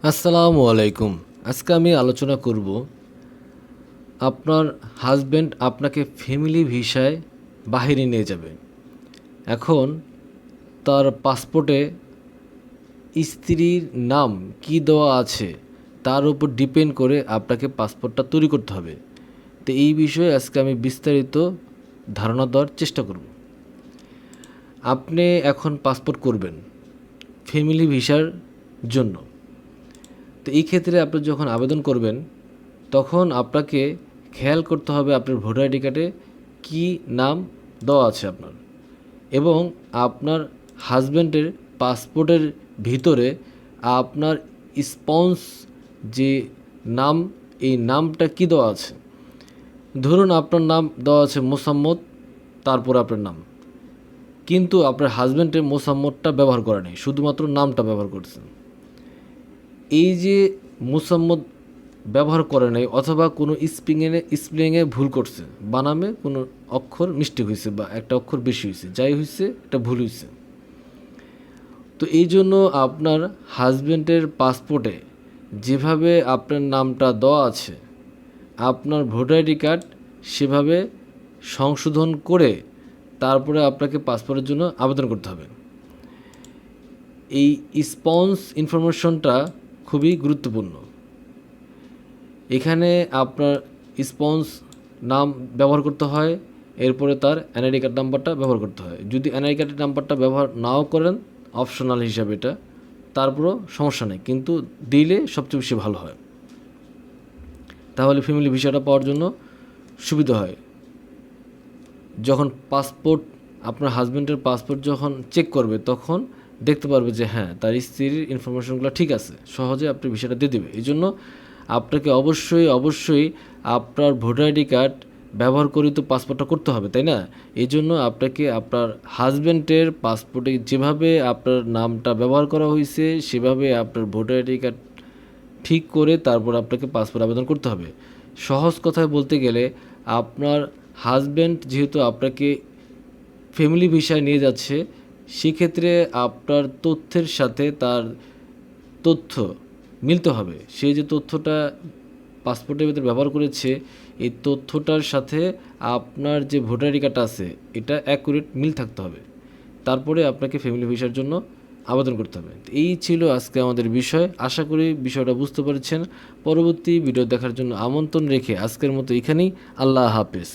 আসসালামু আলাইকুম। আজকে আমি আলোচনা করব আপনার হাজব্যান্ড আপনাকে ফ্যামিলি ভিসায় বাহিরে নিয়ে যাবে। এখন তার পাসপোর্টে স্ত্রীর নাম কি দেওয়া আছে তার উপর ডিপেন্ড করে আপনাকে পাসপোর্টটা তৈরি করতে হবে। তো এই বিষয়ে আজকে আমি বিস্তারিত ধারণা দেওয়ার চেষ্টা করব। আপনি এখন পাসপোর্ট করবেন ফ্যামিলি ভিসার জন্য। তো এই ক্ষেত্রে আপনি যখন আবেদন করবেন তখন আপনাকে খেয়াল করতে হবে আপনার ভোটার আইডি কার্ডে কী নাম দেওয়া আছে আপনার, এবং আপনার হাজব্যান্ডের পাসপোর্টের ভিতরে আপনার স্পন্স যে নাম, এই নামটা কি দেওয়া আছে। ধরুন আপনার নাম দেওয়া আছে মোসাম্মদ, তারপর আপনার নাম, কিন্তু আপনার হাজব্যান্ডের মোসাম্মদটা ব্যবহার করা নেই, শুধুমাত্র নামটা ব্যবহার করছেন। এই যে মোসাম্মদ ব্যবহার করে নাই অথবা কোনো স্পেলিংয়ে ভুল করছে, বানামে কোনো অক্ষর মিস্টেক হয়েছে বা একটা অক্ষর বেশি হয়েছে, যাই হয়েছে এটা ভুল হয়েছে। তো এই জন্য আপনার হাজব্যান্ডের পাসপোর্টে যেভাবে আপনার নামটা দেওয়া আছে আপনার ভোটার আইডি কার্ড সেভাবে সংশোধন করে তারপরে আপনাকে পাসপোর্টের জন্য আবেদন করতে হবে। এই স্পন্স ইনফরমেশনটা খুবই গুরুত্বপূর্ণ। এখানে আপনার স্পন্স নাম ব্যবহার করতে হয়, এরপরে তার এনআইডি কার্ড নাম্বারটা ব্যবহার করতে হয়। যদি এনআইডি কার্ডের নাম্বারটা ব্যবহার নাও করেন অপশনাল হিসাবে এটা, তারপরও সমস্যা নেই, কিন্তু দিলে সবচেয়ে বেশি ভালো হয়, তাহলে ফ্যামিলি ভিসাটা পাওয়ার জন্য সুবিধা হয়। যখন পাসপোর্ট আপনার হাজব্যান্ডের পাসপোর্ট যখন চেক করবে তখন দেখতে পারবে যে হ্যাঁ তার স্ত্রীর ইনফরমেশনগুলো ঠিক আছে, সহজে আপনি ভিসাটা দিয়ে দেবে। এই জন্য আপনাকে অবশ্যই আপনার ভোটার আইডি কার্ড ব্যবহার করে তো পাসপোর্টটা করতে হবে, তাই না? এই জন্য আপনাকে আপনার হাজব্যান্ডের পাসপোর্টে যেভাবে আপনার নামটা ব্যবহার করা হয়েছে সেভাবে আপনার ভোটার আইডি কার্ড ঠিক করে তারপর আপনাকে পাসপোর্ট আবেদন করতে হবে। সহজ কথায় বলতে গেলে আপনার হাজব্যান্ড যেহেতু আপনাকে ফ্যামিলি ভিসায় নিয়ে যাচ্ছে, সেক্ষেত্রে আপনার তথ্যের সাথে তার তথ্য মিলতে হবে। সে যে তথ্যটা পাসপোর্টের ভিতরে ব্যবহার করেছে এই তথ্যটার সাথে আপনার যে ভোটার আইডি কার্ড আছে এটা অ্যাকুরেট মিল থাকতে হবে, তারপরে আপনাকে ফ্যামিলি ভিসার জন্য আবেদন করতে হবে। এই ছিল আজকে আমাদের বিষয়। আশা করি বিষয়টা বুঝতে পেরেছেন। পরবর্তী ভিডিও দেখার জন্য আমন্ত্রণ রেখে আজকের মতো এখানেই। আল্লাহ হাফেজ।